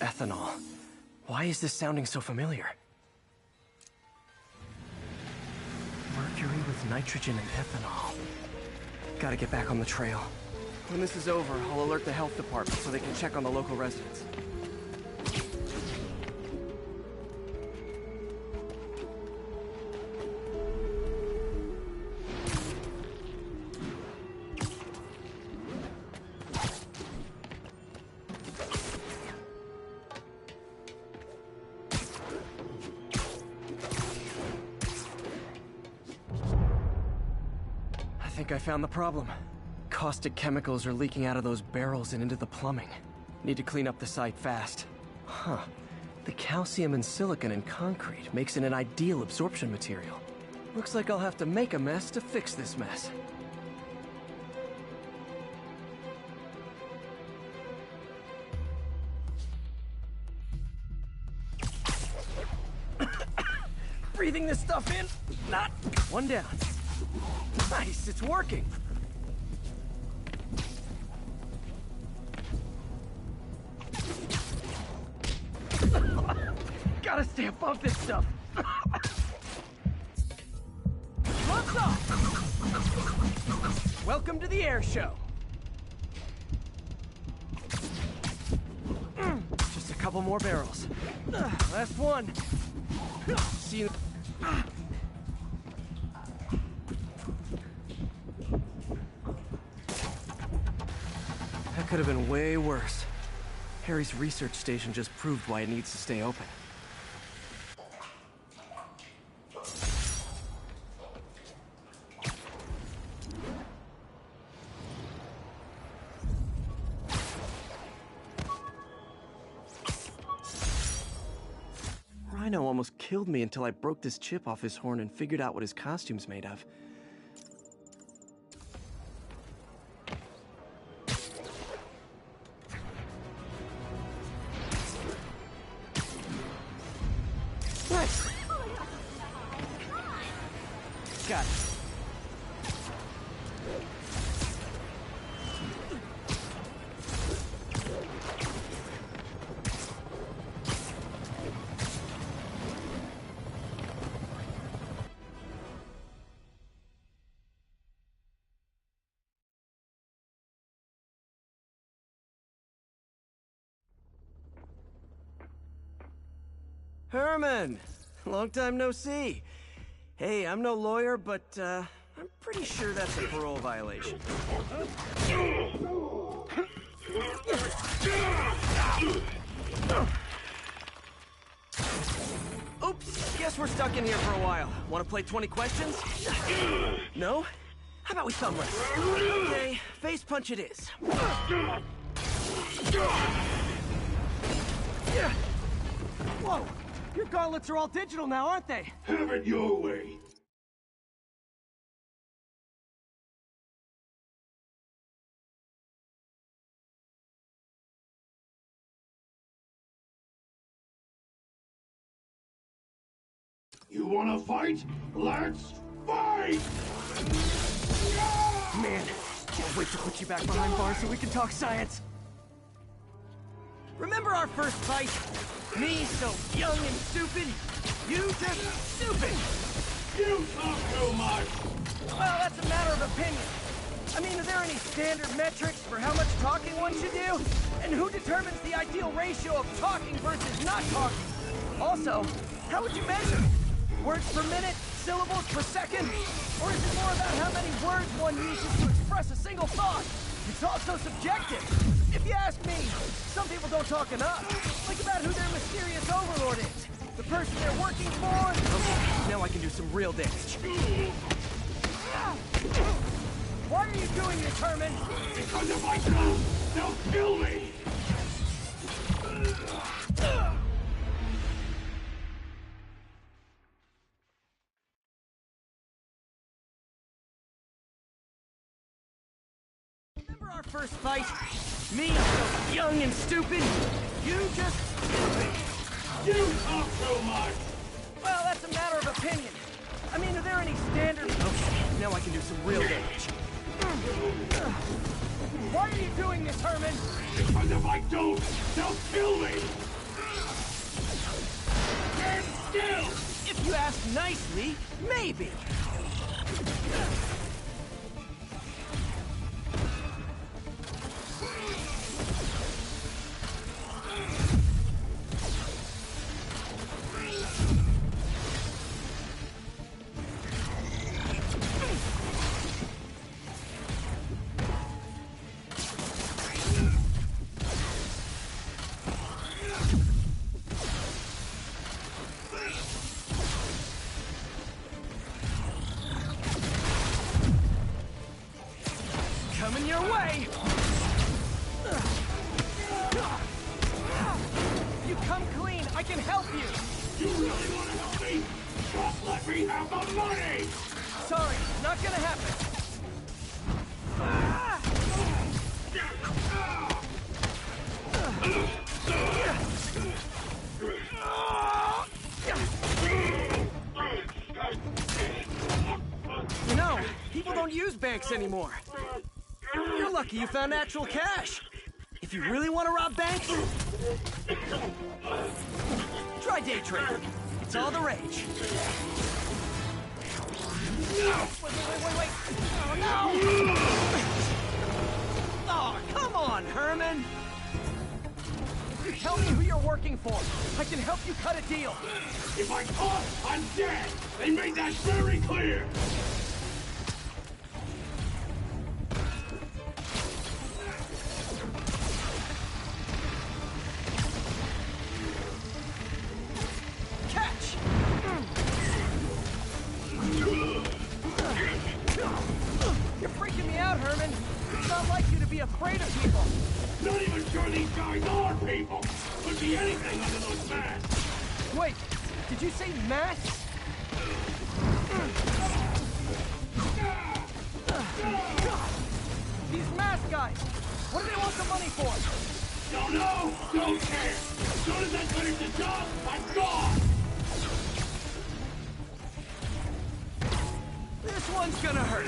Ethanol. Why is this sounding so familiar? Mercury with nitrogen and ethanol. Gotta get back on the trail. When this is over, I'll alert the health department so they can check on the local residents. I think I found the problem. Caustic chemicals are leaking out of those barrels and into the plumbing. Need to clean up the site fast. Huh. The calcium and silicon in concrete makes it an ideal absorption material. Looks like I'll have to make a mess to fix this mess. Breathing this stuff in, not one down. Nice, it's working. Gotta stay above this stuff. Gloves off! Welcome to the air show. Just a couple more barrels. Last one. See you. That could have been way worse. Harry's research station just proved why it needs to stay open. Rhino almost killed me until I broke this chip off his horn and figured out what his costume's made of. Nice! Got it. Herman! Long time no see. Hey, I'm no lawyer, but, I'm pretty sure that's a parole violation. Oops, guess we're stuck in here for a while. Want to play 20 questions? No? How about we thumb wrestle? Okay, face punch it is. Whoa! Your gauntlets are all digital now, aren't they? Have it your way. You wanna fight? Let's fight! Man, can't wait to put you back behind bars so we can talk science. Remember our first fight? Me so young and stupid, you just stupid! You talk too much! Well, that's a matter of opinion. I mean, are there any standard metrics for how much talking one should do? And who determines the ideal ratio of talking versus not talking? Also, how would you measure? Words per minute? Syllables per second? Or is it more about how many words one uses to express a single thought? It's also subjective. If you ask me, some people don't talk enough. Think about who their mysterious overlord is. The person they're working for. Okay, now I can do some real damage. Why are you doing this, Herman? Because if I don't, they'll kill me! Remember our first fight? Me, so young and stupid. You just stupid. You talk too much! Well, that's a matter of opinion. I mean, are there any standard... Okay, now I can do some real damage. Why are you doing this, Herman? Because if I don't, they'll kill me! Stand still! If you ask nicely, maybe. can help you! You really want to help me? Just let me have the money! Sorry, not gonna happen. You know, people don't use banks anymore. You're lucky you found actual cash. If you really want to rob banks, try day trading. It's all the rage. Wait. Oh, no! Oh, come on, Herman! If you tell me who you're working for, I can help you cut a deal. If I talk, I'm dead! They made that very clear! Catch! You're freaking me out, Herman. It's not like you to be afraid of people. Not even sure these guys are people! Could be anything under those masks! Wait, did you say masks? These mask guys, what do they want the money for? Don't know, don't care! As soon as I finish the job, I'm gone! This one's gonna hurt.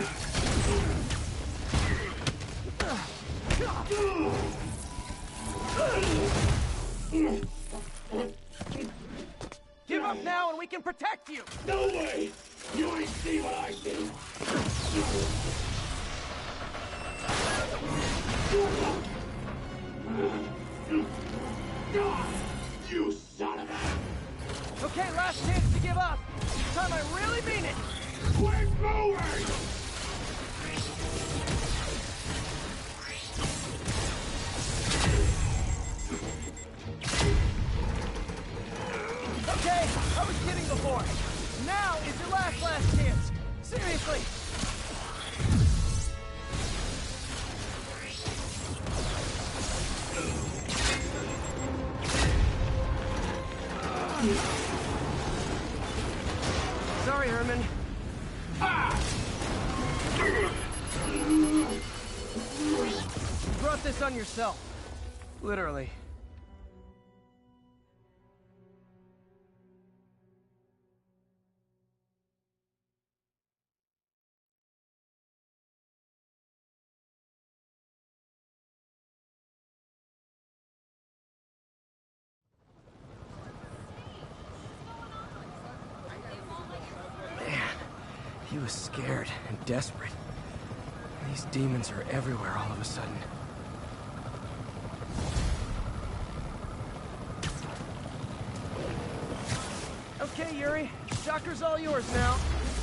Give up now and we can protect you! No way! You ain't see what I see! You son of a... Okay, last chance to give up. This time I really mean it. Quit moving! Okay, I was kidding before. Now is your last chance. Seriously. Sorry, Herman. You brought this on yourself. Literally. He was scared and desperate. These demons are everywhere all of a sudden. Okay, Yuri. Shocker's all yours now.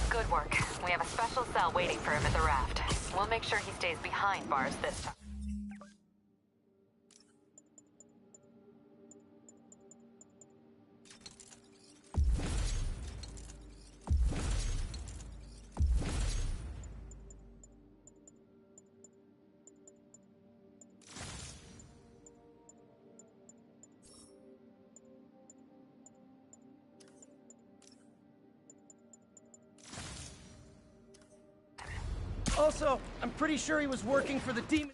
Good work. We have a special cell waiting for him at the raft. We'll make sure he stays behind bars this time. Also, I'm pretty sure he was working for the demon.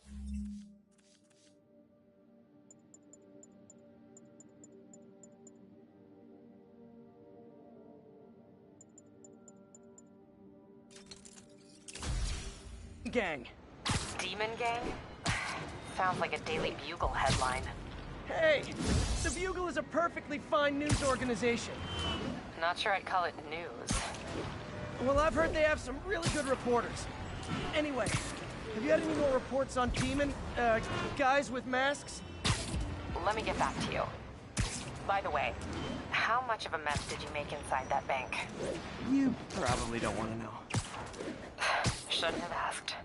Gang. Demon Gang? Sounds like a Daily Bugle headline. Hey, the Bugle is a perfectly fine news organization. Not sure I'd call it news. Well, I've heard they have some really good reporters. Anyway, have you had any more reports on demon, guys with masks? Let me get back to you. By the way, how much of a mess did you make inside that bank? You probably don't want to know. Shouldn't have asked.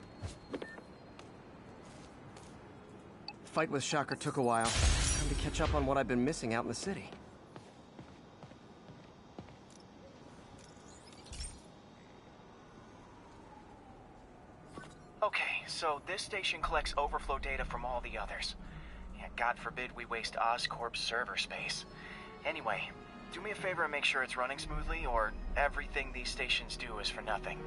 Fight with Shocker took a while. Time to catch up on what I've been missing out in the city. Okay, so this station collects overflow data from all the others. Yeah, God forbid we waste Oscorp's server space. Anyway, do me a favor and make sure it's running smoothly, or everything these stations do is for nothing.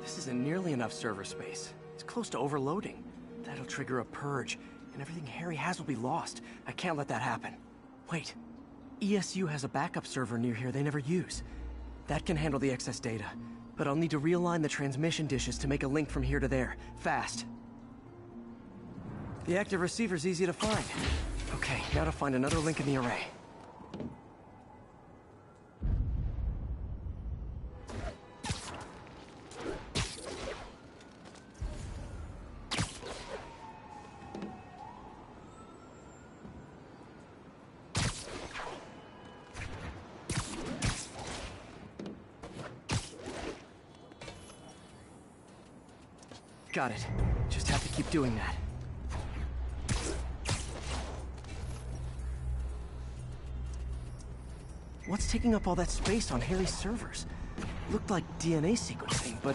This isn't nearly enough server space. It's close to overloading. That'll trigger a purge, and everything Harry has will be lost. I can't let that happen. Wait. ESU has a backup server near here they never use. That can handle the excess data, but I'll need to realign the transmission dishes to make a link from here to there, fast. The active receiver's easy to find. Okay, now to find another link in the array. Got it. Just have to keep doing that. What's taking up all that space on Harry's servers? Looked like DNA sequencing, but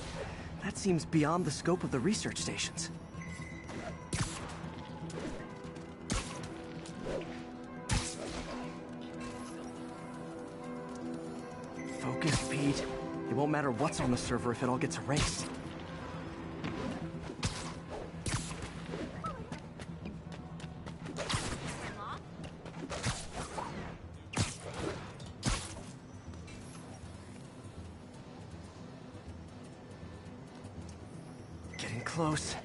that seems beyond the scope of the research stations. Focus, Pete. It won't matter what's on the server if it all gets erased. Close.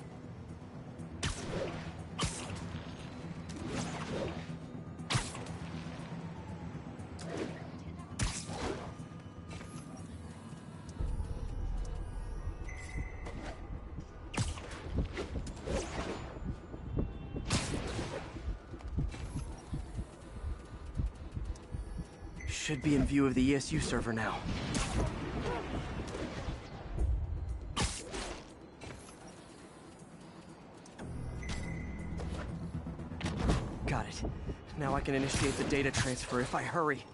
Should be in view of the ESU server now. Got it. Now I can initiate the data transfer if I hurry.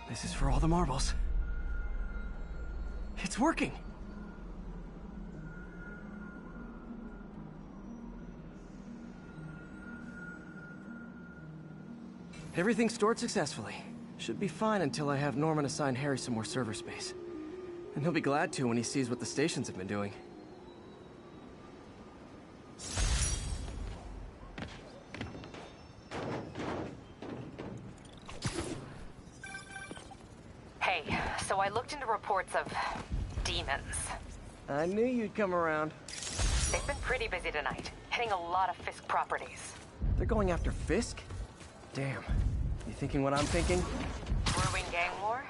This is for all the marbles. It's working! Everything's stored successfully. Should be fine until I have Norman assign Harry some more server space. And he'll be glad to when he sees what the stations have been doing. Hey, so I looked into reports of demons. I knew you'd come around. They've been pretty busy tonight, hitting a lot of Fisk properties. They're going after Fisk? Damn. You thinking what I'm thinking? Brewing gang war?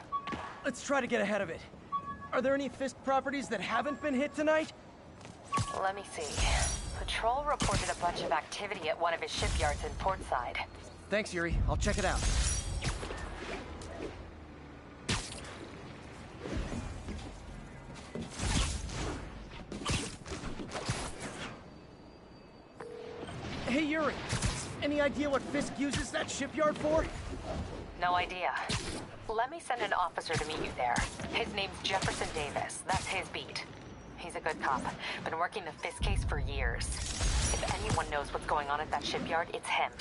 Let's try to get ahead of it. Are there any Fisk properties that haven't been hit tonight? Let me see. Patrol reported a bunch of activity at one of his shipyards in Portside. Thanks, Yuri. I'll check it out. Hey, Yuri. Any idea what Fisk uses that shipyard for? No idea. Let me send an officer to meet you there. His name's Jefferson Davis. That's his beat. He's a good cop. Been working the Fisk case for years. If anyone knows what's going on at that shipyard, it's him.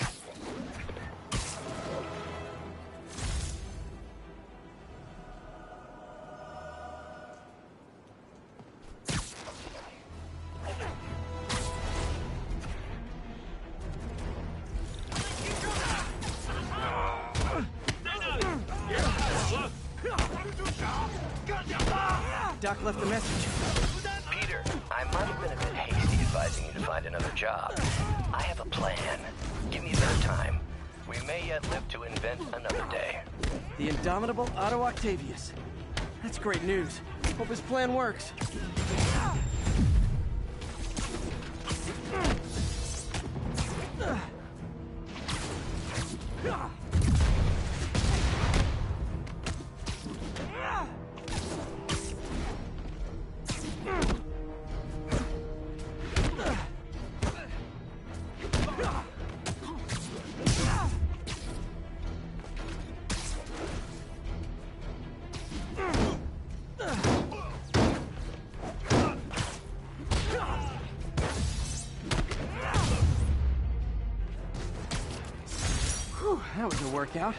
Doc left a message. Peter, I might have been a bit hasty advising you to find another job. I have a plan. Give me a bit of time. We may yet live to invent another day. The indomitable Otto Octavius. That's great news. Hope his plan works. That was a workout.